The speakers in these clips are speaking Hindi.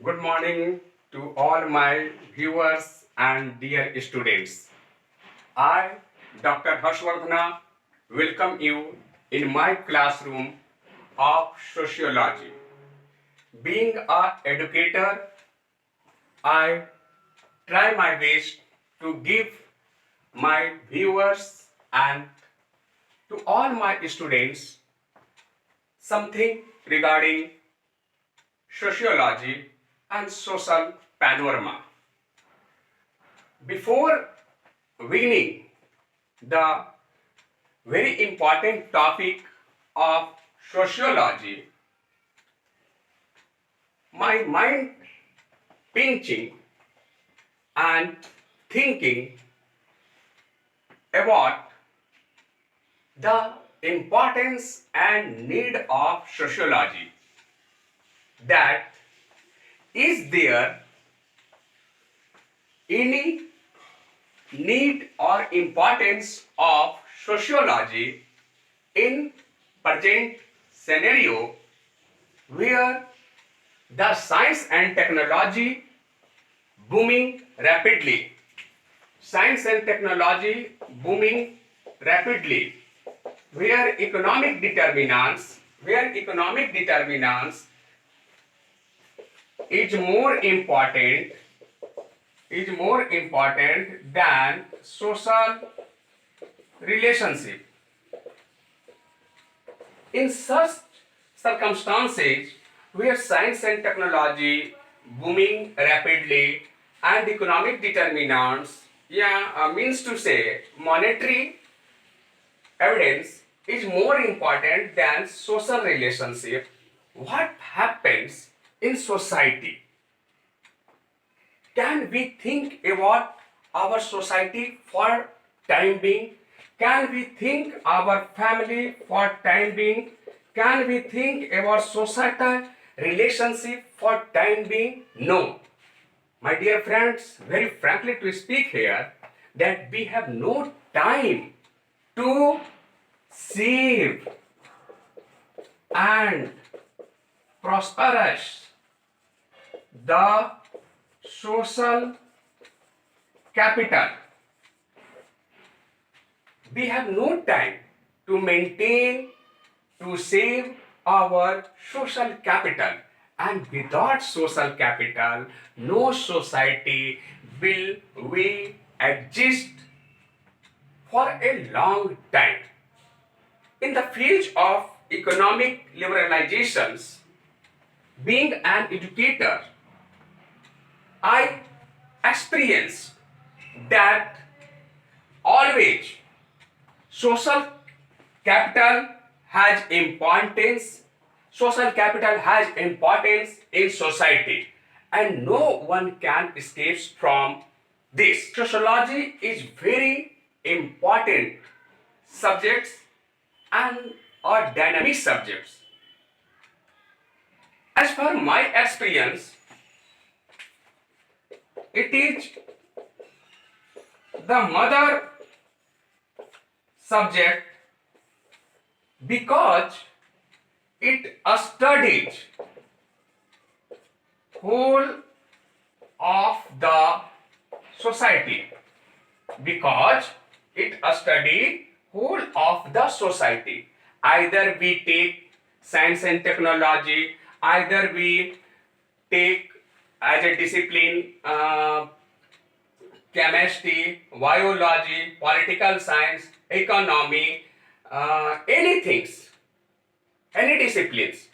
Good morning to all my viewers and dear students. I, Dr. Harshvardhana, welcome you in my classroom of sociology. Being an educator, I try my best to give my viewers and to all my students something regarding sociology and social panorama. Before beginning the very important topic of sociology, my mind pinching and thinking about the importance and need of sociology. That is there any need or importance of sociology in present scenario where the science and technology booming rapidly, science and technology booming rapidly, where economic determinants is more important than social relationship. In such circumstances, where science and technology booming rapidly and economic determinants, means to say monetary evidence is more important than social relationship, what happens in society? Can we think about our society for time being? Can we think our family for time being? Can we think about societal relationship for time being? No. My dear friends, very frankly to speak here, that we have no time to save and prosperous the social capital. We have no time to maintain, to save our social capital. And without social capital, no society will we exist for a long time. In the field of economic liberalizations, being an educator, I experienced that always social capital has importance. Social capital has importance in society, and no one can escape from this. Sociology is very important subjects and are dynamic subjects. As per my experience, it is the mother subject because it studies whole of the society, because it studies whole of the society. Either we take science and technology, either we take as a discipline chemistry, biology, political science, economy, anything, any disciplines.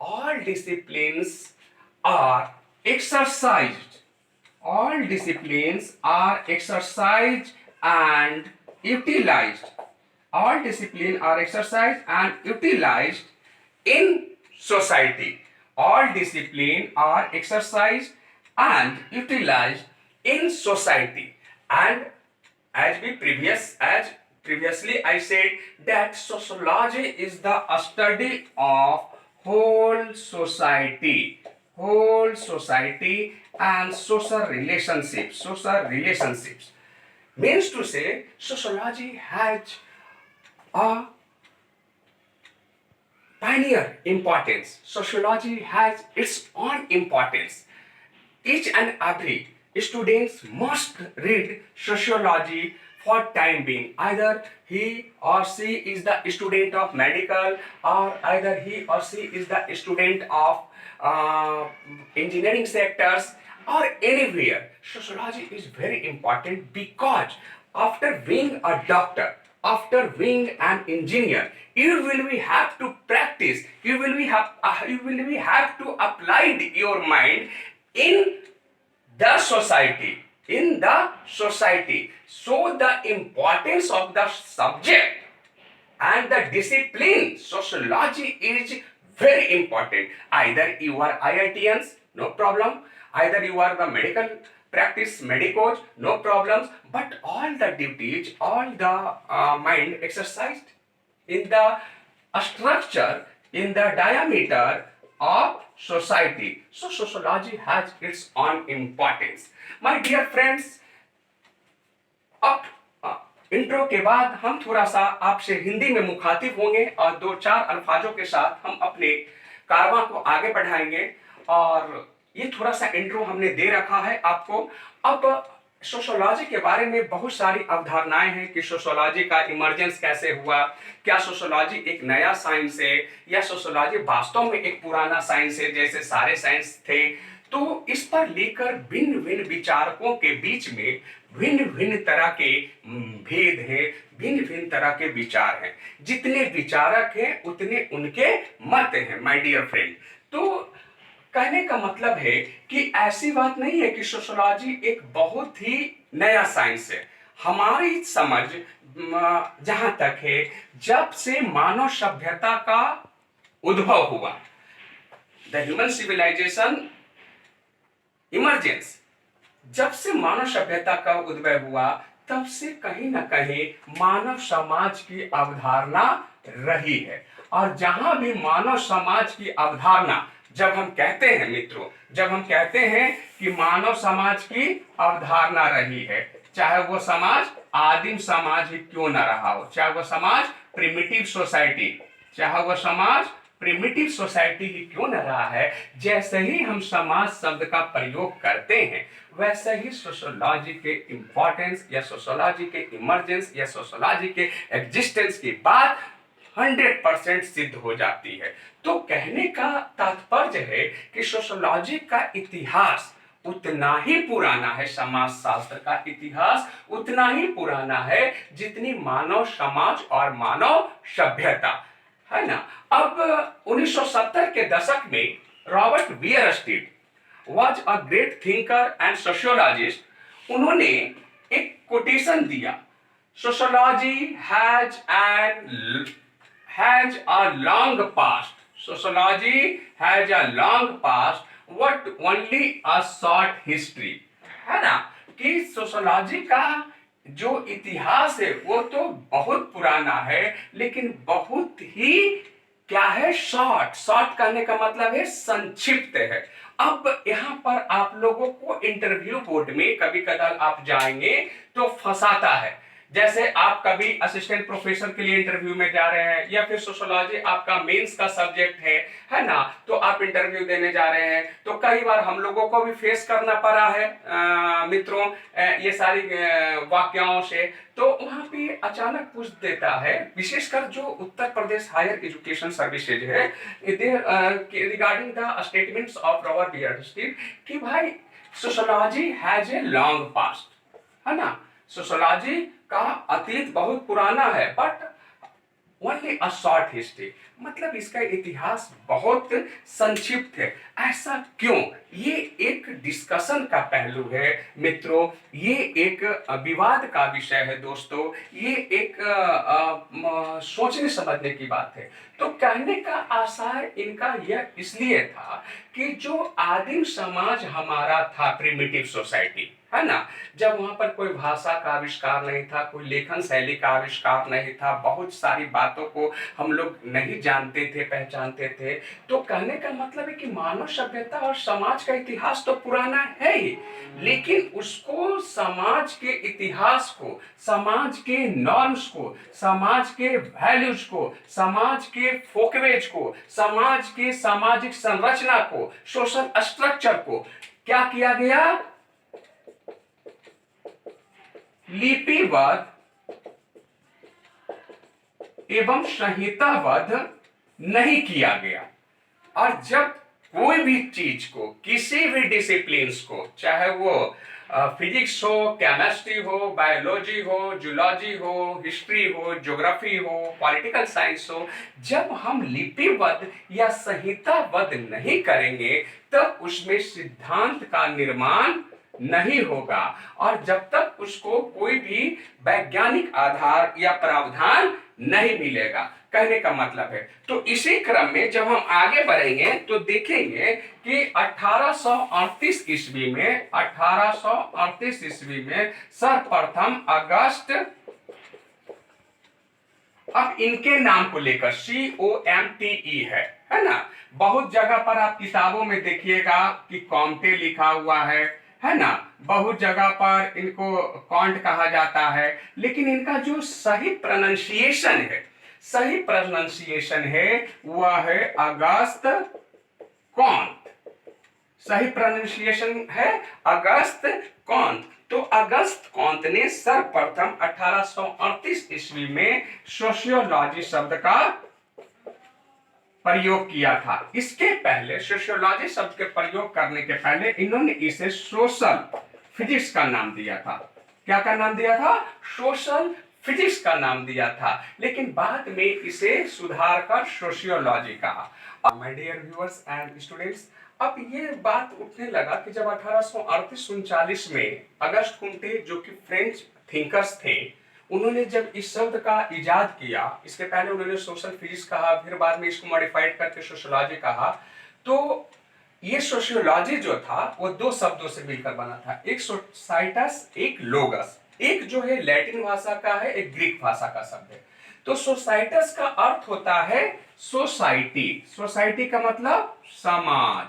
All disciplines are exercised. All disciplines are exercised and utilized. All disciplines are exercised and utilized in society. All disciplines are exercised and utilized in society. And as previously I said that sociology is the study of whole society and social relationships. Means to say sociology has a pioneer importance. Sociology has its own importance. each and every students must read sociology for time being. Either he or she is the student of medical, or either he or she is the student of engineering sectors, or anywhere. Sociology is very important, because after being a doctor, after being an engineer, you will be have to practice, you will be have to apply your mind in the society, in the society. So the importance of the subject and the discipline sociology is very important. Either you are IITians, no problem. Either you are the medical practice medicos, no problems. But all the duties, all the mind exercised in the structure, in the diameter of society. So sociology has its own importance. My dear friends, अब इंट्रो के बाद हम थोड़ा सा आपसे हिंदी में मुखातिब होंगे और दो चार अल्फाजों के साथ हम अपने कारवां को आगे बढ़ाएंगे। और ये थोड़ा सा इंट्रो हमने दे रखा है आपको। अब सोशोलॉजी के बारे में बहुत सारी अवधारणाएं हैं कि सोशोलॉजी का इमर्जेंस कैसे हुआ, क्या सोशोलॉजी एक नया साइंस है या सोशोलॉजी वास्तव में एक पुराना साइंस है जैसे सारे साइंस थे। तो इस पर लेकर भिन्न भिन्न विचारकों के बीच में भिन्न भिन्न तरह के भेद हैं, भिन्न भिन्न तरह के विचार हैं। जितने विचारक हैं उतने उनके मत हैं माय डियर फ्रेंड। तो कहने का मतलब है कि ऐसी बात नहीं है कि सोशोलॉजी एक बहुत ही नया साइंस है। हमारी समझ जहां तक है, जब से मानव सभ्यता का उद्भव हुआ, द ह्यूमन सिविलाइजेशन इमर्जेंस, जब से मानव सभ्यता का उद्भव हुआ तब से कहीं ना कहीं मानव समाज की अवधारणा रही है। और जहां भी मानव समाज की अवधारणा, जब हम कहते हैं मित्रों, जब हम कहते हैं कि मानव समाज की अवधारणा रही है, चाहे वो समाज आदिम समाज ही क्यों ना रहा हो, चाहे वो समाज प्रिमिटिव सोसाइटी, चाहे वो समाज प्रिमिटिव सोसाइटी ही क्यों न रहा है, जैसे ही हम समाज शब्द का प्रयोग करते हैं वैसे ही सोशोलॉजी के इंपॉर्टेंस या सोशोलॉजी के इमर्जेंस या सोशोलॉजी के एग्जिस्टेंस की बात 100% सिद्ध हो जाती है। तो कहने का तात्पर्य है कि सोशोलॉजी का इतिहास उतना ही पुराना है, समाज शास्त्र का इतिहास उतना ही पुराना है जितनी मानव समाज और मानव सभ्यता है ना। अब 1970 के दशक में Robert Bierstedt was a great thinker and sociologist. उन्होंने एक कोटेशन दिया, sociology has a long past, sociology has a long past what only a short history, है ना। कि सोशोलॉजी का जो इतिहास है वो तो बहुत पुराना है, लेकिन बहुत ही क्या है, शॉर्ट। शॉर्ट करने का मतलब है संक्षिप्त है। अब यहाँ पर आप लोगों को इंटरव्यू बोर्ड में कभी कदार आप जाएंगे तो फंसाता है। जैसे आप कभी असिस्टेंट प्रोफेसर के लिए इंटरव्यू में जा रहे हैं या फिर सोशोलॉजी आपका मेंस का सब्जेक्ट है ना, तो आप इंटरव्यू देने जा रहे हैं तो कई बार हम लोगों को भी फेस करना पड़ा है मित्रों ये सारी वाक्याओं से। तो वहां पे अचानक पूछ देता है, विशेषकर जो Uttar Pradesh higher education services है, regarding the statements of Robert Bierstedt कि भाई sociology has a long past, है ना, सोशोलॉजी का अतीत बहुत पुराना है but only a short history, मतलब इसका इतिहास बहुत संक्षिप्त है। ऐसा क्यों? ये एक डिस्कशन का पहलू है मित्रों, ये एक विवाद का विषय है दोस्तों, ये एक सोचने समझने की बात है। तो कहने का आसार इनका यह इसलिए था कि जो आदिम समाज हमारा था, प्रिमिटिव सोसाइटी, है ना, जब वहां पर कोई भाषा का आविष्कार नहीं था, कोई लेखन शैली का आविष्कार नहीं था, बहुत सारी बातों को हम लोग नहीं जानते थे, पहचानते थे। तो कहने का मतलब है कि मानव सभ्यता और समाज का इतिहास तो पुराना है ही, लेकिन उसको समाज के इतिहास को, समाज के नॉर्म्स को, समाज के वैल्यूज को, समाज के फोकवेज को, समाज के सामाजिक संरचना को, सोशल स्ट्रक्चर को क्या किया गया? लिपिबद्ध एवं संहिताबद्ध नहीं किया गया। और जब कोई भी चीज को, किसी भी डिसिप्लिन्स को, चाहे वो फिजिक्स हो, केमिस्ट्री हो, बायोलॉजी हो, जूलॉजी हो, हिस्ट्री हो, ज्योग्राफी हो, पॉलिटिकल साइंस हो, जब हम लिपिबद्ध या संहिताबद्ध नहीं करेंगे तब उसमें सिद्धांत का निर्माण नहीं होगा, और जब तक उसको कोई भी वैज्ञानिक आधार या प्रावधान नहीं मिलेगा। कहने का मतलब है, तो इसी क्रम में जब हम आगे बढ़ेंगे तो देखेंगे कि 1838 ईस्वी में सर्वप्रथम अगस्त, अब इनके नाम को लेकर COMTE है ना। बहुत जगह पर आप किताबों में देखिएगा कि कॉम्टे लिखा हुआ है ना। बहुत जगह पर इनको कॉन्ट कहा जाता है, लेकिन इनका जो सही प्रोनाउंसिएशन है वह है अगस्त कॉन्ट। सही प्रोनाउंसिएशन है अगस्त कॉन्ट। तो अगस्त कॉन्ट ने सर्वप्रथम 1838 ईस्वी में सोशियोलॉजी शब्द का प्रयोग किया था। इसके पहले सोशियोलॉजी शब्द के प्रयोग करने के पहले इन्होंने इसे सोशल फिजिक्स का नाम दिया था। क्या का नाम दिया था? सोशल फिजिक्स का नाम दिया था, लेकिन बाद में इसे सुधार कर सोशियोलॉजी कहा। My dear viewers and students, अब ये बात उठने लगा कि जब 1838-39 में अगस्त कुंटे, जो कि फ्रेंच थिंकर्स थे, उन्होंने जब इस शब्द का इजाद किया, इसके पहले उन्होंने सोशल फिजिक्स कहा, फिर बाद में इसको मॉडिफाइड करके सोशियोलॉजी कहा। तो ये सोशियोलॉजी जो था वो दो शब्दों से मिलकर बना था, एक सोसाइटस, एक लोगस। एक जो है लैटिन भाषा का है, एक ग्रीक भाषा का शब्द है। तो सोसाइटस का अर्थ होता है सोसाइटी, सोसाइटी का मतलब समाज,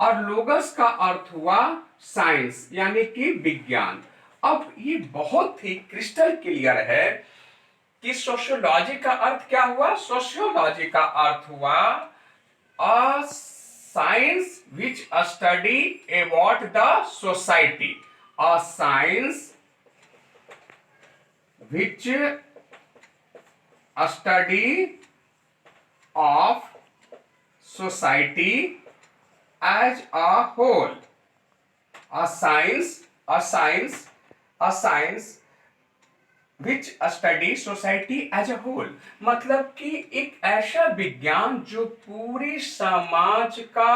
और लोगस का अर्थ हुआ साइंस यानी कि विज्ञान। अब ये बहुत ही क्रिस्टल क्लियर है कि सोशियोलॉजी का अर्थ क्या हुआ? सोशियोलॉजी का अर्थ हुआ a science which study about the society, a science which study of society as a whole, a science which study society as a whole, मतलब कि एक ऐसा विज्ञान जो पूरे समाज का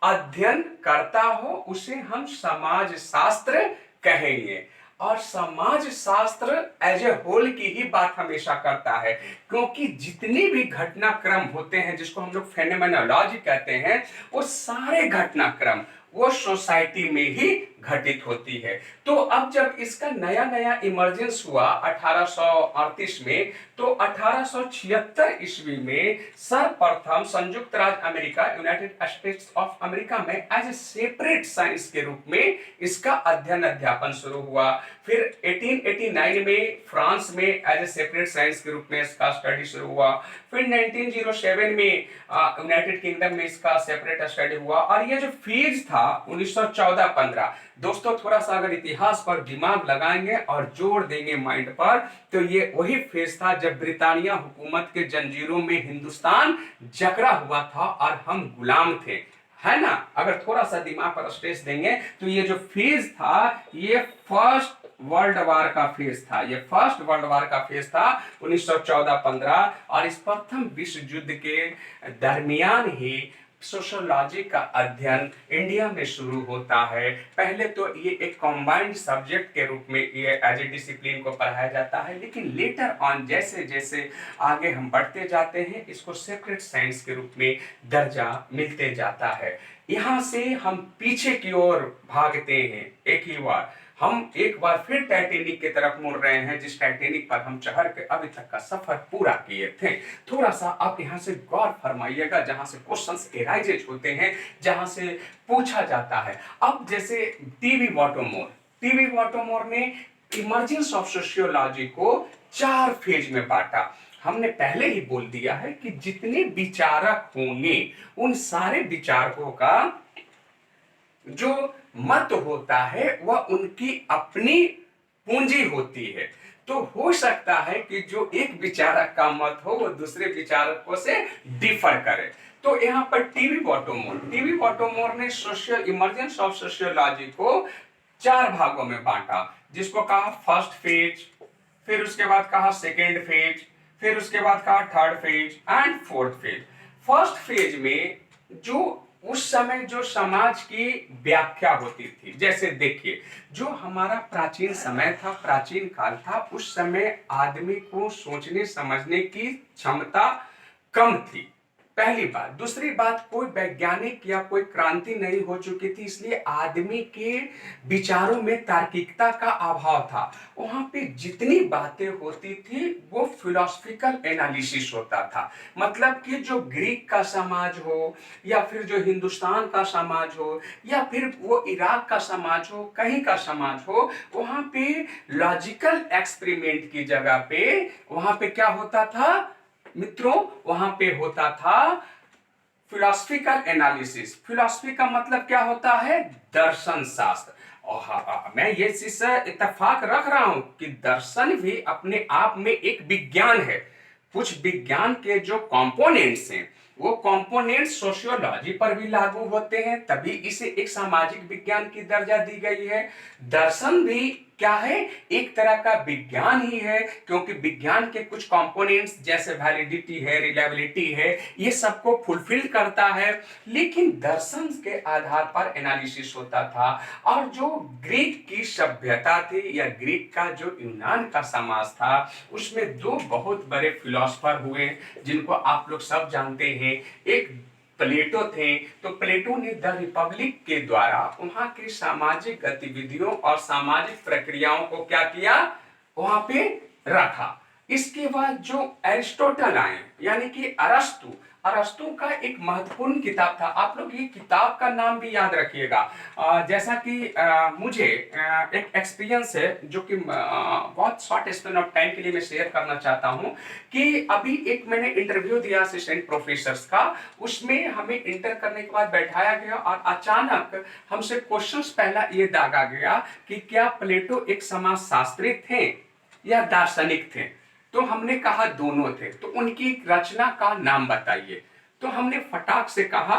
अध्ययन करता हो, उसे हम समाज शास्त्र कहेंगे। और समाज शास्त्र एज ए होल की ही बात हमेशा करता है, क्योंकि जितनी भी घटनाक्रम होते हैं जिसको हम लोग फेनोमेनोलॉजी कहते हैं, वो सारे घटनाक्रम वो सोसाइटी में ही घटित होती है। तो अब जब इसका नया नया इमर्जेंस हुआ 1838 में, तो 1876 ईस्वी में सर्वप्रथम संयुक्त राज्य America, United states of America में एज ए सेपरेट साइंस के रूप में इसका अध्ययन अध्यापन शुरू हुआ। फिर 1889 में फ्रांस में एज ए सेपरेट साइंस के रूप में इसका स्टडी शुरू हुआ। फिर 1907 में यूनाइटेड किंगडम में इसका सेपरेट स्टडी हुआ। और ये जो फेज था 1914-15, दोस्तों थोड़ा सा अगर इतिहास पर दिमाग लगाएंगे और जोड़ देंगे माइंड पर, तो ये वही फेज था जब ब्रिटानिया हुकूमत के जंजीरों में हिंदुस्तान जकड़ा हुआ था और हम गुलाम थे, है ना। अगर थोड़ा सा दिमाग पर स्ट्रेस देंगे तो ये जो फेज था ये फर्स्ट वर्ल्ड वार का फेज था, ये फर्स्ट वर्ल्ड वार का फेज था 1914-15। और इस प्रथम विश्व युद्ध के दरमियान ही सोशियोलॉजी का अध्ययन इंडिया में शुरू होता है। पहले तो ये एक कंबाइंड सब्जेक्ट के रूप में ये एज ए डिसिप्लिन को पढ़ाया जाता है, लेकिन लेटर ऑन जैसे जैसे आगे हम बढ़ते जाते हैं इसको सेपरेट साइंस के रूप में दर्जा मिलते जाता है। यहाँ से हम पीछे की ओर भागते हैं, हम एक बार फिर टाइटैनिक की तरफ मुड़ रहे हैं, जिस टाइटैनिक पर हम चढ़ के अभी तक का सफर पूरा किए थे। थोड़ा सा आप यहाँ से गौर फरमाइएगा, जहां से क्वेश्चंस एराइजेज होते हैं, जहां से पूछा जाता है। अब जैसे टीवी वाटोमोर ने इमर्जेंस ऑफ सोशियोलॉजी को 4 फेज में बांटा। हमने पहले ही बोल दिया है कि जितने विचारक होंगे उन सारे विचारकों का जो मत होता है वह उनकी अपनी पूंजी होती है। तो हो सकता है कि जो एक विचारक का मत हो वो दूसरे विचारकों से डिफर करे। तो यहाँ पर टीवी बॉटोमोर ने सोशियल इमर्जेंस ऑफ सोशियोलॉजी को 4 भागों में बांटा, जिसको कहा फर्स्ट फेज, फिर उसके बाद कहा सेकेंड फेज, फिर उसके बाद कहा third phase and fourth phase. First phase में जो उस समय जो समाज की व्याख्या होती थी, जैसे देखिए जो हमारा प्राचीन समय था, प्राचीन काल था, उस समय आदमी को सोचने समझने की क्षमता कम थी, पहली बात। दूसरी बात, कोई वैज्ञानिक या कोई क्रांति नहीं हो चुकी थी, इसलिए आदमी के विचारों में तार्किकता का अभाव था। वहां पे जितनी बातें होती थी वो फिलोसफिकल एनालिसिस होता था। मतलब कि जो ग्रीक का समाज हो या फिर जो हिंदुस्तान का समाज हो या फिर वो इराक का समाज हो, कहीं का समाज हो, वहां पे लॉजिकल एक्सपेरिमेंट की जगह पे वहां पे क्या होता था मित्रों, वहां पे होता था फिलोसफिकल एनालिसिस। फिलोसफी का मतलब क्या होता है? दर्शन शास्त्र। और मैं ये चीज से इत्तेफाक रख रहा हूं कि दर्शन भी अपने आप में एक विज्ञान है। कुछ विज्ञान के जो कंपोनेंट्स हैं वो कंपोनेंट सोशियोलॉजी पर भी लागू होते हैं, तभी इसे एक सामाजिक विज्ञान की दर्जा दी गई है। दर्शन भी क्या है? एक तरह का विज्ञान ही है, क्योंकि विज्ञान के कुछ कंपोनेंट्स जैसे वैलिडिटी है, रिलायबिलिटी है, ये सबको फुलफिल करता है। लेकिन दर्शन के आधार पर एनालिसिस होता था। और जो ग्रीक की सभ्यता थी या ग्रीक का जो यूनान का समाज था, उसमें 2 बहुत बड़े फिलोसफर हुए जिनको आप लोग सब जानते हैं। एक प्लेटो थे। तो प्लेटो ने द रिपब्लिक के द्वारा वहां की सामाजिक गतिविधियों और सामाजिक प्रक्रियाओं को क्या किया? वहां पे रखा। इसके बाद जो एरिस्टोटल आए, यानी कि अरस्तु, अरस्तु का एक महत्वपूर्ण किताब था। आप लोग ये किताब का नाम भी याद रखिएगा। जैसा कि मुझे एक एक्सपीरियंस है जो कि बहुत शॉर्ट स्पेन ऑफ टाइम के लिए मैं शेयर करना चाहता हूं कि अभी एक मैंने इंटरव्यू दिया असिस्टेंट प्रोफेसर का। उसमें हमें इंटर करने के बाद बैठाया गया और अचानक हमसे क्वेश्चंस पहला ये दागा गया कि क्या प्लेटो एक समाजशास्त्री थे या दार्शनिक थे? तो हमने कहा दोनों थे। तो उनकी रचना का नाम बताइए। तो हमने फटाक से कहा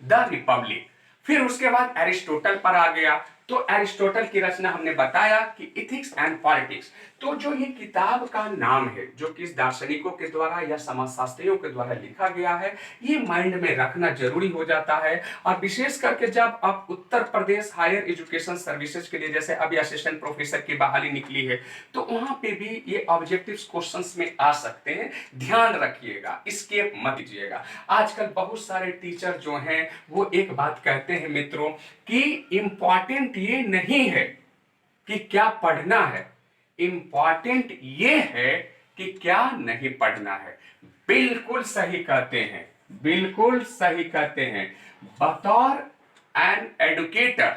द रिपब्लिक। फिर उसके बाद एरिस्टोटल पर आ गया। तो एरिस्टोटल की रचना हमने बताया कि इथिक्स एंड पॉलिटिक्स। तो जो ये किताब का नाम है जो कि दार्शनिकों के द्वारा या समाजशास्त्रियों के द्वारा लिखा गया है, ये माइंड में रखना जरूरी हो जाता है। और विशेष करके जब आप उत्तर प्रदेश हायर एजुकेशन सर्विसेज के लिए, जैसे अभी असिस्टेंट प्रोफेसर की बहाली निकली है, तो वहां पे भी ये ऑब्जेक्टिव क्वेश्चंस में आ सकते हैं। ध्यान रखिएगा, स्किप मत कीजिएगा। आजकल बहुत सारे टीचर जो हैं वो एक बात कहते हैं मित्रों कि इंपॉर्टेंट ये नहीं है कि क्या पढ़ना है, इंपॉर्टेंट ये है कि क्या नहीं पढ़ना है। बिल्कुल सही कहते हैं, बिल्कुल सही कहते हैं। बतौर एन एडुकेटर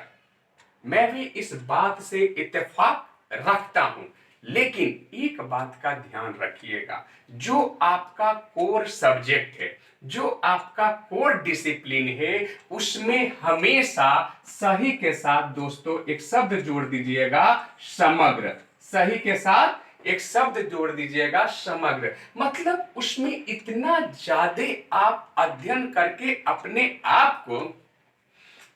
मैं भी इस बात से इत्तेफाक रखता हूं। लेकिन एक बात का ध्यान रखिएगा, जो आपका कोर सब्जेक्ट है, जो आपका कोर डिसिप्लिन है, उसमें हमेशा सही के साथ दोस्तों एक शब्द जोड़ दीजिएगा, समग्र। सही के साथ एक शब्द जोड़ दीजिएगा, समग्र। मतलब उसमें इतना ज्यादा आप अध्ययन करके अपने आप को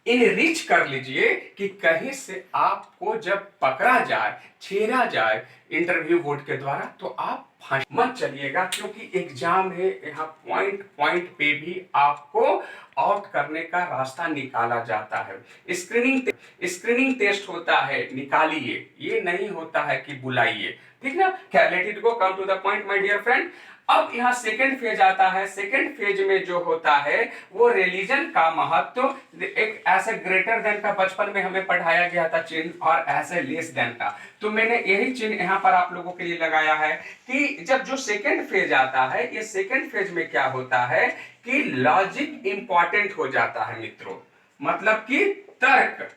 इनरिच कर लीजिए कि कहीं से आपको जब पकड़ा जाए, छेड़ा जाए इंटरव्यू बोर्ड के द्वारा, तो आप मत चलिएगा, क्योंकि एग्जाम है, यहाँ पॉइंट पॉइंट पे भी आपको आउट करने का रास्ता निकाला जाता है। स्क्रीनिंग टेस्ट होता है, निकालिए, ये नहीं होता है कि बुलाइए। ठीक ना? Let it go, come to the point my dear friend. अब यहाँ सेकंड फेज आता है। सेकंड फेज में जो होता है वो रिलीजन का महत्व, एक ऐसे ग्रेटर देन का बचपन में हमें पढ़ाया गया था चिन्ह, और ऐसे लेस देन का। तो मैंने यही चिन्ह यहाँ पर आप लोगों के लिए लगाया है कि जब जो सेकंड फेज आता है, ये सेकंड फेज में क्या होता है कि लॉजिक इंपॉर्टेंट हो जाता है मित्रों। मतलब कि तर्क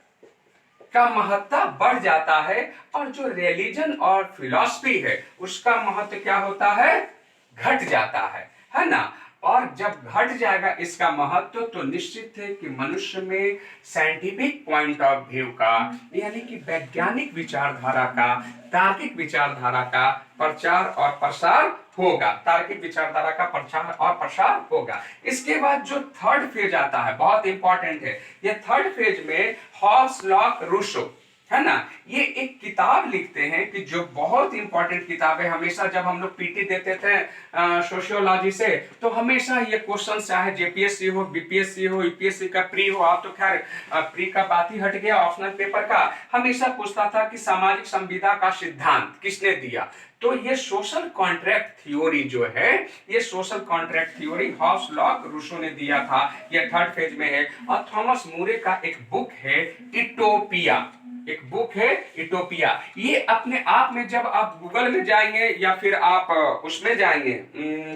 का महत्व बढ़ जाता है, और जो रिलीजन और फिलॉसफी है उसका महत्व क्या होता है? घट जाता है ना? और जब घट जाएगा इसका महत्व तो निश्चित है कि मनुष्य में साइंटिफिक पॉइंट ऑफ व्यू का, यानी कि वैज्ञानिक विचारधारा का, तार्किक विचारधारा का प्रचार और प्रसार होगा। तार्किक विचारधारा का प्रचार और प्रसार होगा। इसके बाद जो थर्ड फेज आता है बहुत इंपॉर्टेंट है। ये थर्ड फेज में हॉब्स, लॉक, रूसो, है ना, ये एक किताब लिखते हैं कि जो बहुत इंपॉर्टेंट किताब है। हमेशा जब हम लोग पीटी देते थे सोशियोलॉजी से, तो हमेशा ये क्वेश्चन चाहे जेपीएससी हो, बीपीएससी हो, यूपीएससी का प्री हो, आप तो खैर प्री का बात ही हट गया, ऑप्शनल पेपर का, हमेशा पूछता था कि सामाजिक संविदा का सिद्धांत किसने दिया। तो ये सोशल कॉन्ट्रैक्ट थ्योरी जो है, ये social contract theory Hobbes, Locke, Rousseau ने दिया था। ये थर्ड फेज में है। और थॉमस मूरे का एक बुक है इटोपिया, एक बुक है इटोपिया। ये अपने आप में जब आप गूगल में जाएंगे या फिर आप उसमें जाएंगे,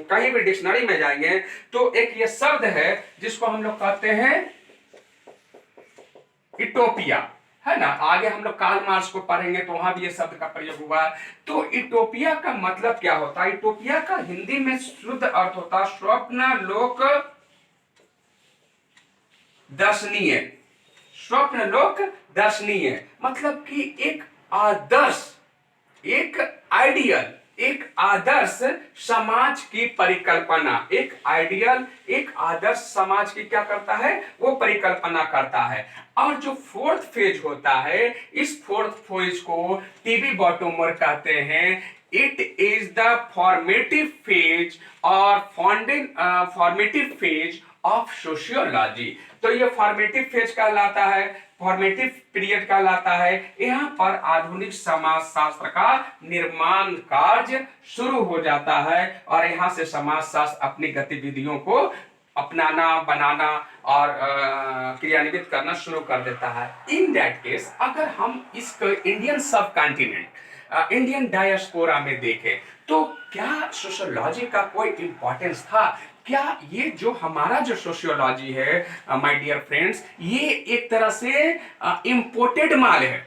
कहीं भी डिक्शनरी में जाएंगे, तो एक ये शब्द है जिसको हम लोग कहते हैं इटोपिया, है ना। आगे हम लोग कार्ल मार्क्स को पढ़ेंगे तो वहां भी ये शब्द का प्रयोग हुआ। तो इटोपिया का मतलब क्या होता है? इटोपिया का हिंदी में शुद्ध अर्थ होता है स्वप्न लोक दर्शनीय। स्वप्न लोक दर्शनीय मतलब कि एक आदर्श, एक आइडियल, एक आदर्श समाज की परिकल्पना। एक आइडियल, एक आदर्श समाज की क्या करता है? वो परिकल्पना करता है। और जो फोर्थ फेज होता है, इस फोर्थ फेज को टीबी बॉटोमर कहते हैं। It is the formative phase और फॉर्मेटिव फेज ऑफ सोशियोलॉजी। तो ये फॉर्मेटिव फेज कहलाता है, फॉर्मेटिव पीरियड कहलाता है। यहाँ पर आधुनिक समाज शास्त्र का निर्माण कार्य शुरू हो जाता है और यहाँ से समाज शास्त्र अपनी गतिविधियों को अपनाना, बनाना और क्रियान्वित करना शुरू कर देता है। इन दैट केस अगर हम इसको इंडियन सब कॉन्टिनेंट, इंडियन डायस्पोरा में देखें तो क्या सोशियोलॉजी का कोई इंपॉर्टेंस था? क्या ये जो हमारा जो सोशियोलॉजी है माय डियर फ्रेंड्स, ये एक तरह से इंपोर्टेड माल है,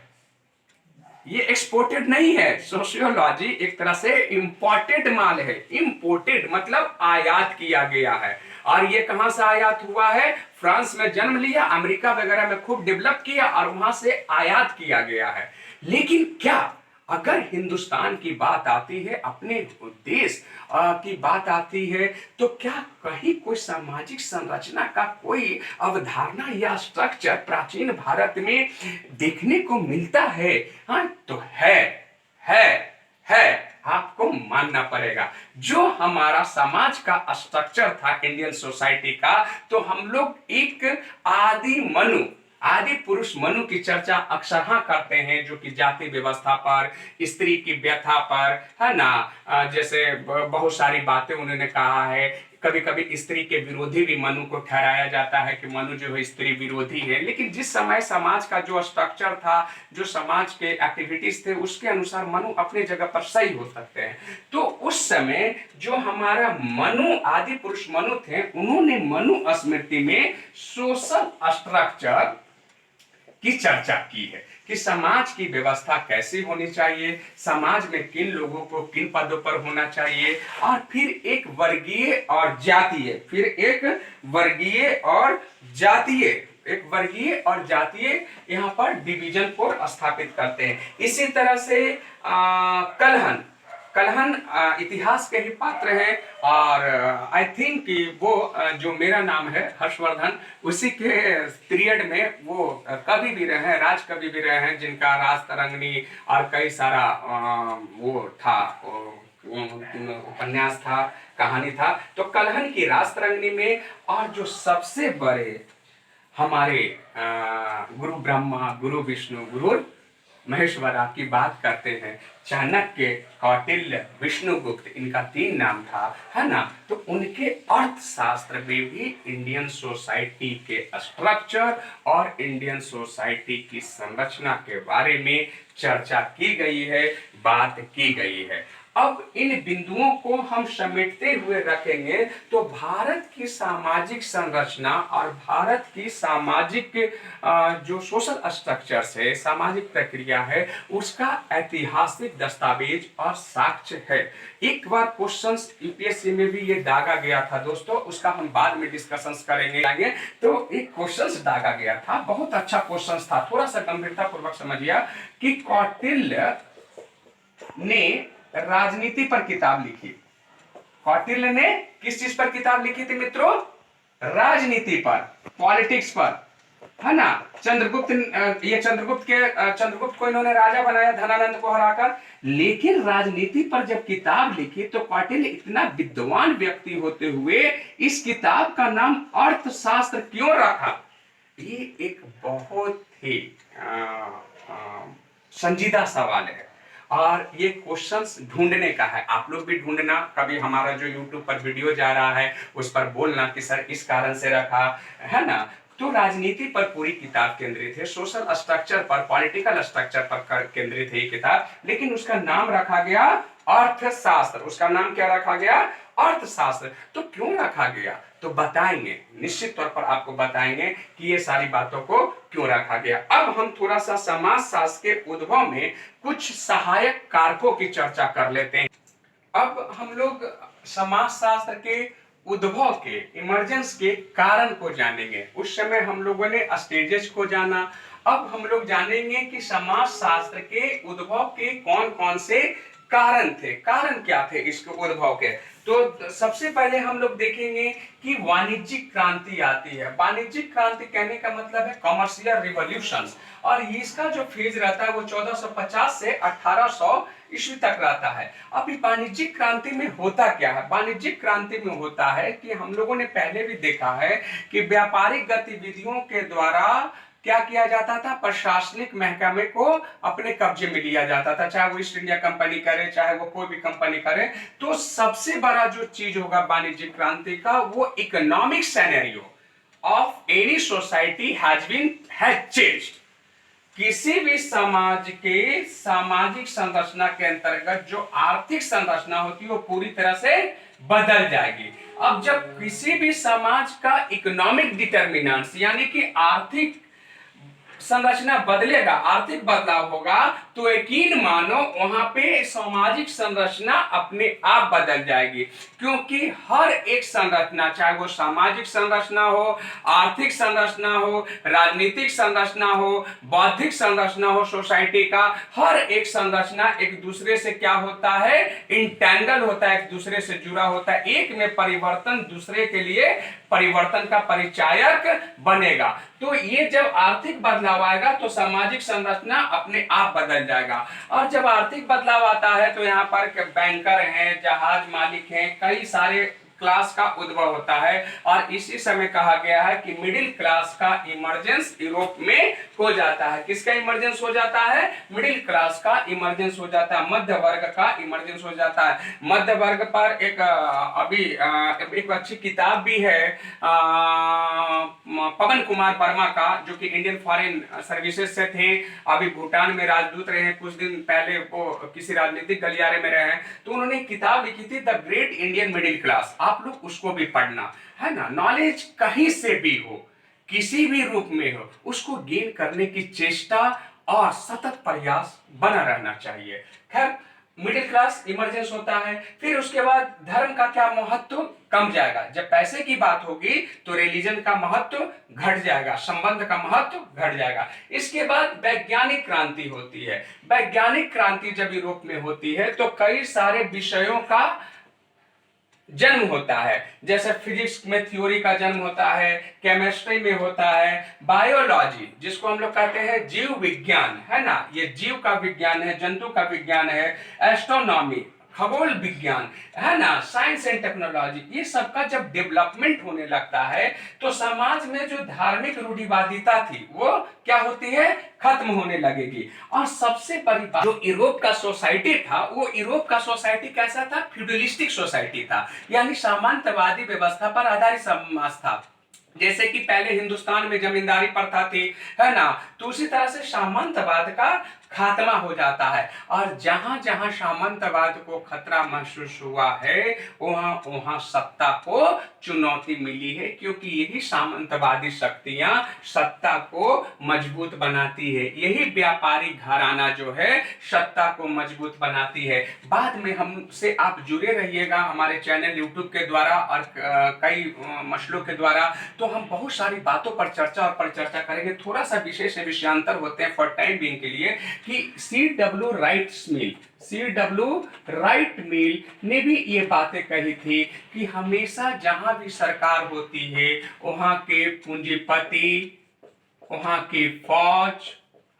ये एक्सपोर्टेड नहीं है। सोशियोलॉजी एक तरह से इंपोर्टेड माल है। इंपोर्टेड मतलब आयात किया गया है। और ये कहां से आयात हुआ है? फ्रांस में जन्म लिया, अमेरिका वगैरह में खूब डेवलप किया और वहां से आयात किया गया है। लेकिन क्या अगर हिंदुस्तान की बात आती है, अपने देश की बात आती है, तो क्या कहीं कोई सामाजिक संरचना का कोई अवधारणा या स्ट्रक्चर प्राचीन भारत में देखने को मिलता है? हाँ, तो है आपको मानना पड़ेगा। जो हमारा समाज का स्ट्रक्चर था इंडियन सोसाइटी का, तो हम लोग एक आदि पुरुष मनु की चर्चा अक्सर हाँ करते हैं, जो कि जाति व्यवस्था पर, स्त्री की व्यथा पर, है ना। जैसे बहुत सारी बातें उन्होंने कहा है। कभी कभी स्त्री के विरोधी भी मनु को ठहराया जाता है कि मनु जो है स्त्री विरोधी है। लेकिन जिस समय समाज का जो स्ट्रक्चर था, जो समाज के एक्टिविटीज थे, उसके अनुसार मनु अपने जगह पर सही हो सकते हैं। तो उस समय जो हमारा मनु, आदि पुरुष मनु थे, उन्होंने मनु स्मृति में सोशल स्ट्रक्चर की चर्चा की है कि समाज की व्यवस्था कैसी होनी चाहिए, समाज में किन लोगों को किन पदों पर होना चाहिए, और फिर एक वर्गीय और जातीय, फिर एक वर्गीय और जातीय यहाँ पर डिवीजन को स्थापित करते हैं। इसी तरह से कलहन इतिहास के ही पात्र हैं। और आई थिंक कि वो जो मेरा नाम है हर्षवर्धन, उसी के पीरियड में वो कवि भी रहे हैं, राज कवि भी रहे हैं, जिनका राज तरंगिणी और कई सारा वो था, उपन्यास था, कहानी था। तो कलहन की राज तरंगिणी में, और जो सबसे बड़े हमारे गुरु ब्रह्मा, गुरु विष्णु, गुरु महेश्वरा की बात करते हैं, चाणक्य, कौटिल्य, विष्णुगुप्त, इनका 3 नाम था, है ना। तो उनके अर्थशास्त्र में भी इंडियन सोसाइटी के स्ट्रक्चर और इंडियन सोसाइटी की संरचना के बारे में चर्चा की गई है, बात की गई है। अब इन बिंदुओं को हम समेटते हुए रखेंगे तो भारत की सामाजिक संरचना और भारत की सामाजिक जो सोशल स्ट्रक्चर्स है, सामाजिक प्रक्रिया है, उसका ऐतिहासिक दस्तावेज और साक्ष्य है। एक बार क्वेश्चंस यूपीएससी में भी ये दागा गया था दोस्तों, उसका हम बाद में डिस्कशंस करेंगे। तो एक क्वेश्चंस दागा गया था, बहुत अच्छा क्वेश्चंस था, थोड़ा सा गंभीरता पूर्वक समझिए कि कौटिल्य ने राजनीति पर किताब लिखी। कौटिल्य ने किस चीज पर किताब लिखी थी मित्रों? राजनीति पर, पॉलिटिक्स पर, है ना। चंद्रगुप्त को इन्होंने राजा बनाया धनानंद को हराकर, लेकिन राजनीति पर जब किताब लिखी तो कौटिल्य इतना विद्वान व्यक्ति होते हुए इस किताब का नाम अर्थशास्त्र क्यों रखा? ये एक बहुत ही संजीदा सवाल है और ये क्वेश्चंस ढूंढने का है। आप लोग भी ढूंढना, कभी हमारा जो यूट्यूब पर वीडियो जा रहा है उस पर बोलना कि सर इस कारण से रखा है ना। तो राजनीति पर पूरी किताब केंद्रित है, सोशल स्ट्रक्चर पर, पॉलिटिकल स्ट्रक्चर पर केंद्रित है ये किताब, लेकिन उसका नाम रखा गया अर्थशास्त्र। उसका नाम क्या रखा गया? अर्थशास्त्र। तो क्यों रखा गया? तो बताएंगे, निश्चित तौर पर आपको बताएंगे कि ये सारी बातों को क्यों रखा गया। अब हम थोड़ा सा समाजशास्त्र के उद्भव में कुछ सहायक कारकों की चर्चा कर लेते हैं। अब हम लोग समाजशास्त्र के उद्भव के, इमर्जेंस के कारण को जानेंगे। उस समय हम लोगों ने स्टेजेस को जाना, अब हम लोग जानेंगे कि समाजशास्त्र के उद्भव के कौन कौन से कारण थे, कारण क्या थे इसके उद्भव के। तो सबसे पहले हम लोग देखेंगे कि वाणिज्यिक क्रांति आती है। वाणिज्यिक क्रांति कहने का मतलब है कमर्शियल रिवॉल्यूशन, और इसका जो फेज रहता है वो 1450 से 1800 ईस्वी तक रहता है। अब वाणिज्यिक क्रांति में होता क्या है? वाणिज्यिक क्रांति में होता है कि हम लोगों ने पहले भी देखा है कि व्यापारिक गतिविधियों के द्वारा क्या किया जाता था? प्रशासनिक महकमे को अपने कब्जे में लिया जाता था, चाहे वो ईस्ट इंडिया कंपनी करे, चाहे वो कोई भी कंपनी करे। तो सबसे बड़ा जो चीज होगा वाणिज्यिक क्रांति का, वो economic scenario of any society has changed. किसी भी समाज के सामाजिक संरचना के अंतर्गत जो आर्थिक संरचना होती है वो पूरी तरह से बदल जाएगी। अब जब किसी भी समाज का इकोनॉमिक डिटर्मिनेंट्स यानी कि आर्थिक संरचना बदलेगा, आर्थिक बदलाव होगा, तो यकीन मानो वहां पे सामाजिक संरचना अपने आप बदल जाएगी। क्योंकि हर एक संरचना, चाहे वो सामाजिक संरचना हो, आर्थिक संरचना हो, राजनीतिक संरचना हो, बौद्धिक संरचना हो, सोसाइटी का हर एक संरचना एक दूसरे से क्या होता है? इंटेंगल होता है, एक दूसरे से जुड़ा होता है। एक में परिवर्तन दूसरे के लिए परिवर्तन का परिचायक बनेगा। तो ये जब आर्थिक बदलाव आएगा तो सामाजिक संरचना अपने आप बदल जाएगा। और जब आर्थिक बदलाव आता है तो यहाँ पर बैंकर हैं, जहाज मालिक हैं, कई सारे क्लास का उद्भव होता है। और इसी समय कहा गया है कि मिडिल क्लास का इमर्जेंस यूरोप में हो जाता है। किसका इमर्जेंस हो जाता है? मिडिल क्लास का इमर्जेंस हो जाता है, मध्य वर्ग का इमर्जेंस हो जाता है। मध्य वर्ग पर एक अच्छी किताब भी है पवन कुमार वर्मा का, जो कि इंडियन फॉरेन सर्विसेज से थे, अभी भूटान में राजदूत रहे हैं, कुछ दिन पहले वो किसी राजनीतिक गलियारे में रहे हैं। तो उन्होंने किताब लिखी थी the great Indian middle class, आप लोग उसको भी पढ़ना, है ना। नॉलेज कहीं से भी हो, किसी भी रूप में हो, उसको गेन करने की चेष्टा और सतत प्रयास बना रहना चाहिए। खैर, मिडिल क्लास इमरजेंस होता है। फिर उसके बाद धर्म का क्या महत्व कम जाएगा। जब पैसे की बात होगी तो रिलीजन का महत्व घट जाएगा, संबंध का महत्व घट जाएगा। इसके बाद वैज्ञानिक क्रांति होती है। वैज्ञानिक क्रांति जब यूरोप में होती है तो कई सारे विषयों का जन्म होता है, जैसे फिजिक्स में थ्योरी का जन्म होता है, केमिस्ट्री में होता है, बायोलॉजी जिसको हम लोग कहते हैं जीव विज्ञान, है ना, ये जीव का विज्ञान है, जंतु का विज्ञान है, एस्ट्रोनॉमी खगोल विज्ञान, है ना, साइंस एंड टेक्नोलॉजी, ये सबका जब डेवलपमेंट होने लगता है तो समाज में जो धार्मिक रूढ़िवादिता थी वो क्या होती है? खत्म होने लगेगी। और सबसे बड़ी बात, जो यूरोप का सोसाइटी था, वो यूरोप का सोसाइटी कैसा था? फ्यूडलिस्टिक सोसाइटी था, यानी सामंतवादी व्यवस्था पर आधारित समाज था। जैसे कि पहले हिंदुस्तान में जमींदारी प्रथा थी, है ना, तो उसी तरह से सामंतवाद का खात्मा हो जाता है। और जहां जहां सामंतवाद को खतरा महसूस हुआ है वहां वहां सत्ता को चुनौती मिली है, क्योंकि यही सामंतवादी शक्तियां सत्ता को मजबूत बनाती है, यही व्यापारी घराना जो है सत्ता को मजबूत बनाती है। बाद में हमसे आप जुड़े रहिएगा हमारे चैनल यूट्यूब के द्वारा और कई मसलों के द्वारा, तो हम बहुत सारी बातों पर चर्चा और परिचर्चा करेंगे। थोड़ा सा विषय से विषयांतर होते हैं फॉर टाइम बीइंग के लिए कि सी डब्ल्यू राइट मिल ने भी ये बातें कही थी कि हमेशा जहां भी सरकार होती है वहां के पूंजीपति, वहां की फौज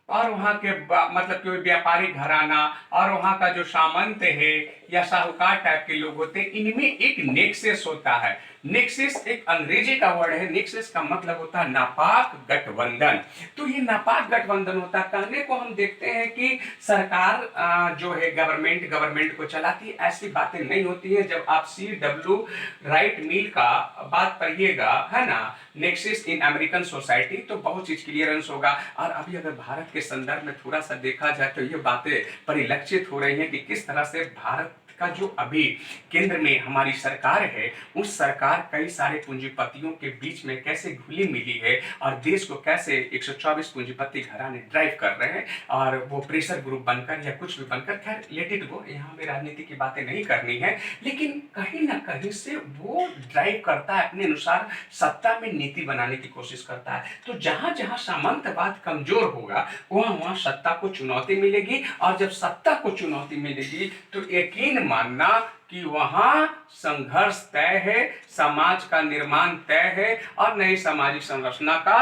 और वहां के मतलब कि व्यापारी घराना और वहां का जो सामंत है या साहूकार टाइप के लोग होते हैं, इनमें एक नेक्सस होता है। नेक्सस एक अंग्रेजी का वर्ड है, नेक्सस का मतलब होता है नापाक गठबंधन। तो ये नापाक गठबंधन होता है। कहने को हम देखते हैं कि सरकार जो है गवर्नमेंट को चलाती है, ऐसी बातें नहीं होती है। जब आप सी डब्ल्यू राइट मिल का बात पढ़िएगा है ना, नेक्सस इन अमेरिकन सोसाइटी, तो बहुत चीज क्लियरेंस होगा। और अभी अगर भारत के संदर्भ में थोड़ा सा देखा जाए तो ये बातें परिलक्षित हो रही हैं कि किस तरह से भारत का जो अभी केंद्र में हमारी सरकार है, उस सरकार कई सारे पूंजीपतियों के बीच में कैसे घुली मिली है और देश को कैसे 124 पूंजीपति घराने ड्राइव कर रहे हैं और वो प्रेशर ग्रुप बनकर या कुछ भी बनकर। खैर लेट इट गो, यहाँ में राजनीति की बातें नहीं करनी है, लेकिन कहीं ना कहीं से वो ड्राइव करता है अपने अनुसार, सत्ता में नीति बनाने की कोशिश करता है। तो जहां जहां सामंतवाद कमजोर होगा वहां वहां सत्ता को चुनौती मिलेगी, और जब सत्ता को चुनौती मिलेगी तो यकीन मानना कि वहां संघर्ष तय है, समाज का निर्माण तय है और नई सामाजिक संरचना का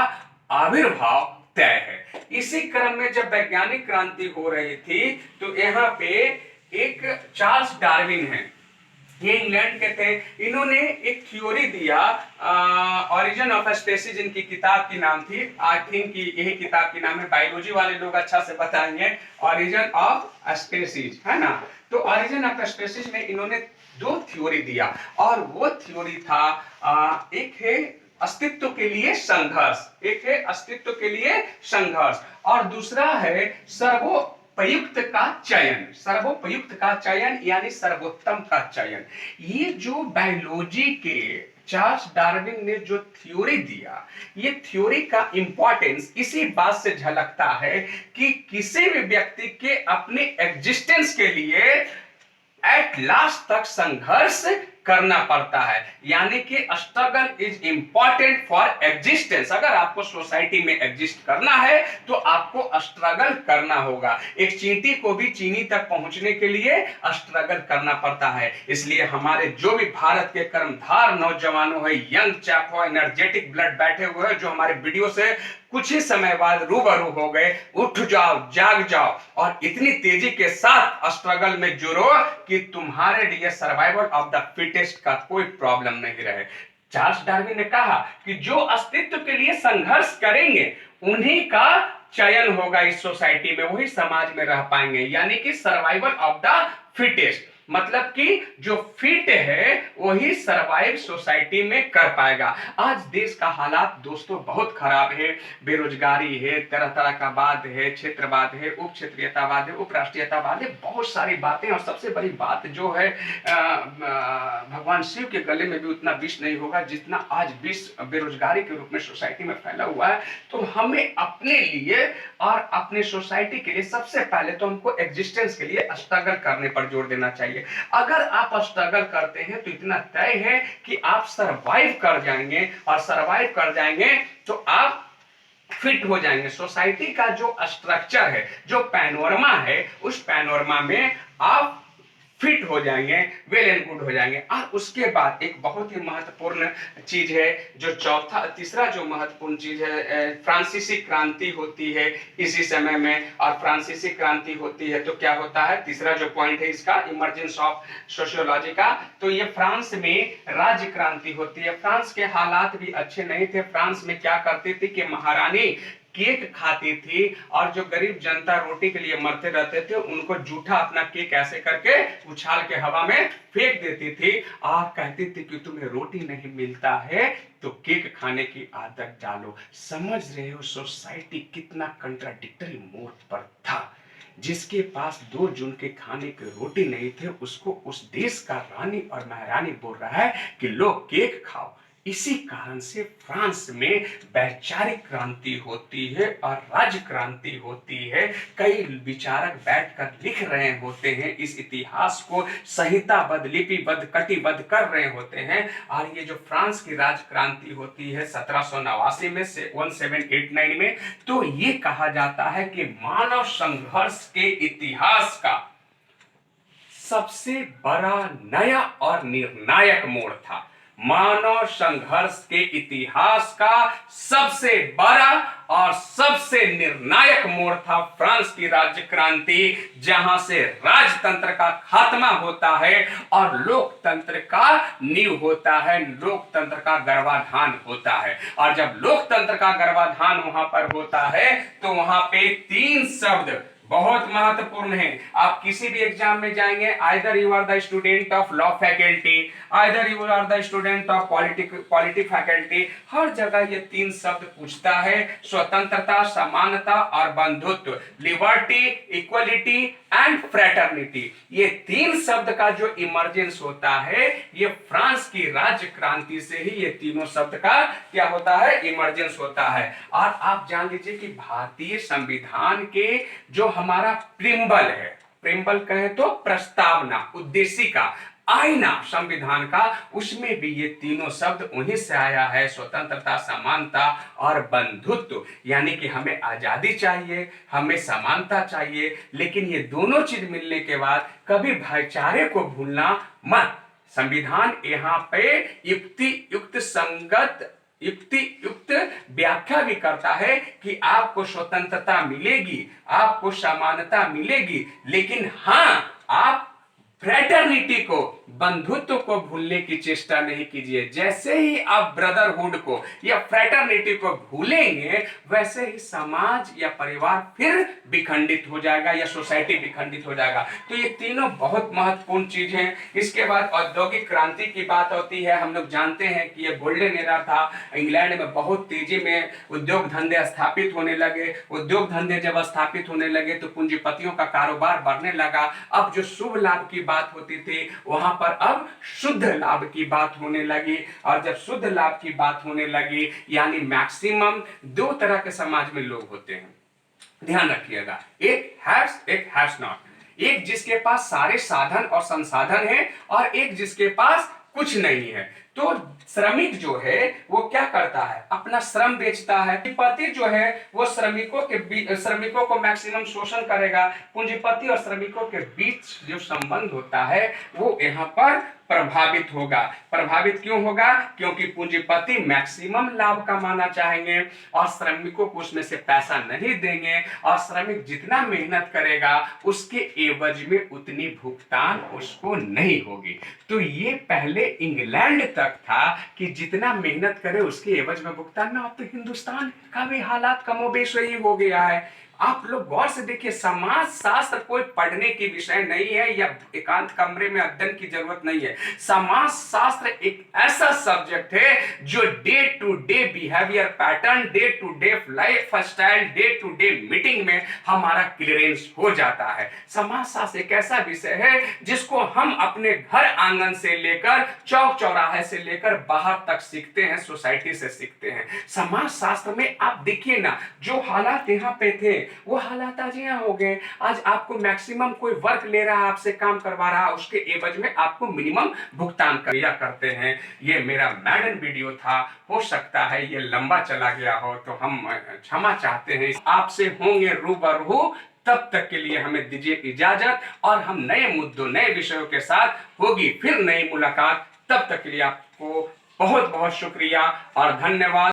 आविर्भाव तय है। इसी क्रम में जब वैज्ञानिक क्रांति हो रही थी तो यहाँ पे एक चार्ल्स डार्विन है, ये इंग्लैंड के थे। इन्होंने एक थ्योरी दिया, ऑरिजिन ऑफ स्पेसीज इनकी किताब की नाम थी। आई थिंक यही किताब की नाम है, बायोलॉजी वाले लोग अच्छा से बताएंगे, ऑरिजिन ऑफ स्पेसीज है ना। तो ऑरिजिन ऑफ स्पेसीज में इन्होंने दो थ्योरी दिया, और वो थ्योरी था एक है अस्तित्व के लिए संघर्ष, एक है अस्तित्व के लिए संघर्ष, और दूसरा है सर्वोपयुक्त का चयन, सर्वोपयुक्त का चयन यानी सर्वोत्तम का चयन। ये जो बायोलॉजी के चार्ल्स डार्विन ने जो थ्योरी दिया, ये थ्योरी का इंपॉर्टेंस इसी बात से झलकता है कि किसी भी व्यक्ति के अपने एग्जिस्टेंस के लिए एट लास्ट तक संघर्ष करना पड़ता है, यानी कि struggle is important for existence. अगर आपको सोसाइटी में एग्जिस्ट करना है तो आपको स्ट्रगल करना होगा। एक चींटी को भी चीनी तक पहुंचने के लिए स्ट्रगल करना पड़ता है। इसलिए हमारे जो भी भारत के कर्मधार नौजवानों है, यंग चैप हो, एनर्जेटिक ब्लड बैठे हुए हैं, जो हमारे वीडियो से कुछ ही समय बाद रूबरू हो गए, उठ जाओ, जाग जाओ और इतनी तेजी के साथ स्ट्रगल में जुड़ो कि तुम्हारे लिए सर्वाइवल ऑफ द फिटेस्ट का कोई प्रॉब्लम नहीं रहे। चार्ल्स डार्विन ने कहा कि जो अस्तित्व के लिए संघर्ष करेंगे उन्हीं का चयन होगा इस सोसाइटी में, वही समाज में रह पाएंगे, यानी कि सर्वाइवल ऑफ द फिटेस्ट, मतलब कि जो फिट है वही सरवाइव सोसाइटी में कर पाएगा। आज देश का हालात दोस्तों बहुत खराब है, बेरोजगारी है, तरह तरह का वाद है, क्षेत्रवाद है, उप क्षेत्रीयतावाद है, उपराष्ट्रीयतावाद है, बहुत सारी बातें। और सबसे बड़ी बात जो है भगवान शिव के गले में भी उतना विष नहीं होगा जितना आज विष बेरोजगारी के रूप में सोसाइटी में फैला हुआ है। तो हमें अपने लिए और अपने सोसाइटी के लिए सबसे पहले तो हमको एग्जिस्टेंस के लिए स्ट्रगल करने पर जोर देना चाहिए। अगर आप स्ट्रगल करते हैं तो इतना तय है कि आप सरवाइव कर जाएंगे, और सरवाइव कर जाएंगे तो आप फिट हो जाएंगे। सोसाइटी का जो स्ट्रक्चर है, जो पैनोरमा है, उस पैनोरमा में आप फिट हो जाएंगे, वेल एंड गुड हो जाएंगे। और उसके बाद एक बहुत ही महत्वपूर्ण चीज है, जो तीसरा जो महत्वपूर्ण चीज है, फ्रांसीसी क्रांति होती है इसी समय में। और फ्रांसीसी क्रांति होती है तो क्या होता है, तीसरा जो पॉइंट है इसका, इमर्जेंस ऑफ सोशियोलॉजी का, तो ये फ्रांस में राज्य क्रांति होती है। फ्रांस के हालात भी अच्छे नहीं थे। फ्रांस में क्या करती थी कि महारानी केक खाती थी, और जो गरीब जनता रोटी के लिए मरते रहते थे उनको जूठा अपना केक ऐसे करके उछाल के हवा में फेंक देती थी, और कहती थी कि तुम्हें रोटी नहीं मिलता है तो केक खाने की आदत डालो। समझ रहे हो सोसाइटी कितना कंट्राडिक्टरी मोड पर था। जिसके पास 2 जून के खाने की रोटी नहीं थे, उसको उस देश का रानी और महारानी बोल रहा है कि लो केक खाओ। इसी कारण से फ्रांस में वैचारिक क्रांति होती है और राज्य क्रांति होती है। कई विचारक बैठकर लिख रहे होते हैं, इस इतिहास को संहिताबद्ध, लिपिबद्ध, कटिबद्ध कर रहे होते हैं। और ये जो फ्रांस की राज्य क्रांति होती है 1789 में से 1789 में, तो ये कहा जाता है कि मानव संघर्ष के इतिहास का सबसे बड़ा, नया और निर्णायक मोड़ था। मानव संघर्ष के इतिहास का सबसे बड़ा और सबसे निर्णायक मोड़ था फ्रांस की राज्य क्रांति, जहां से राजतंत्र का खात्मा होता है और लोकतंत्र का नींव होता है, लोकतंत्र का गर्भाधान होता है। और जब लोकतंत्र का गर्भाधान वहां पर होता है तो वहां पे 3 शब्द बहुत महत्वपूर्ण है। आप किसी भी एग्जाम में जाएंगे, either you are the student of law faculty, either you are the student of polity faculty, हर जगह ये 3 शब्द पूछता है, स्वतंत्रता, समानता और बंधुत्व, लिबर्टी, इक्वलिटी एंड फ्रेटर्निटी। ये 3 शब्द का जो इमर्जेंस होता है, ये फ्रांस की राज्य क्रांति से ही ये तीनों शब्द का क्या होता है, इमर्जेंस होता है। और आप जान लीजिए कि भारतीय संविधान के जो हमारा प्रिम्बल है, प्रिम्बल कहें तो प्रस्तावना, उद्देशिका, आईना संविधान का, उसमें भी ये तीनों शब्द उन्हीं से आया है, स्वतंत्रता, समानता और बंधुत्व। यानी कि हमें आजादी चाहिए, हमें समानता चाहिए, लेकिन ये दोनों चीज मिलने के बाद कभी भाईचारे को भूलना मत। संविधान यहाँ पे युक्ति व्याख्या भी करता है कि आपको स्वतंत्रता मिलेगी, आपको समानता मिलेगी, लेकिन हाँ, आप फ्रेटर्निटी को, बंधुत्व को भूलने की चेष्टा नहीं कीजिए। जैसे ही आप ब्रदरहुड को या फ्रेटर्निटी को भूलेंगे, वैसे ही समाज या परिवार फिर विखंडित हो जाएगा या सोसाइटी विखंडित हो जाएगा। तो ये तीनों बहुत महत्वपूर्ण चीज हैं। इसके बाद औद्योगिक क्रांति की बात होती है। हम लोग जानते हैं कि ये गोल्डन एरा था, इंग्लैंड में बहुत तेजी में उद्योग धंधे स्थापित होने लगे। उद्योग धंधे जब स्थापित होने लगे तो पूंजीपतियों का कारोबार बढ़ने लगा। अब जो शुभ लाभ की बात होती थी, वहां पर अब शुद्ध लाभ की बात होने लगी। और जब शुद्ध लाभ की बात होने लगी, यानी मैक्सिमम 2 तरह के समाज में लोग होते हैं, ध्यान रखिएगा, एक हैव्स नॉट। एक जिसके पास सारे साधन और संसाधन है और एक जिसके पास कुछ नहीं है। तो श्रमिक जो है वो क्या करता है, अपना श्रम बेचता है। पूंजीपति जो है वो श्रमिकों को मैक्सिमम शोषण करेगा। पूंजीपति और श्रमिकों के बीच जो संबंध होता है वो यहाँ पर प्रभावित होगा। प्रभावित क्यों होगा? क्योंकि पूंजीपति मैक्सिमम लाभ कमाना चाहेंगे और श्रमिकों को उसमें से पैसा नहीं देंगे, और श्रमिक जितना मेहनत करेगा उसके एवज में उतनी भुगतान उसको नहीं होगी। तो ये पहले इंग्लैंड तक था कि जितना मेहनत करे उसके एवज में भुगतान ना। अब तो हिंदुस्तान का भी हालात कमोबेश यही हो गया है। आप लोग गौर से देखिए, समाज शास्त्र कोई पढ़ने की विषय नहीं है या एकांत कमरे में अध्ययन की जरूरत नहीं है। समाज शास्त्र एक ऐसा सब्जेक्ट है जो day to day behaviour pattern, day to day life style, day to day meeting में हमारा क्लियरेंस हो जाता है। समाज शास्त्र एक ऐसा विषय है जिसको हम अपने घर आंगन से लेकर चौक चौराहे से लेकर बाहर तक सीखते हैं, सोसाइटी से सीखते हैं। समाज शास्त्र में आप देखिए ना, जो हालात यहाँ पे थे वो हालात आज यहाँ हो गए। आज आपको मैक्सिमम कोई वर्क ले रहा है, आपसे काम करवा रहा है, उसके एवज में आपको मिनिमम भुगतान किया करते हैं। ये मेरा मैडन वीडियो था, हो सकता है ये लंबा चला गया हो तो हम क्षमा चाहते हैं। आपसे होंगे रूबरू, तब तक के लिए हमें दीजिए इजाजत, और हम नए मुद्दों, नए विषयों के साथ होगी फिर नई मुलाकात। तब तक के लिए आपको बहुत बहुत शुक्रिया और धन्यवाद।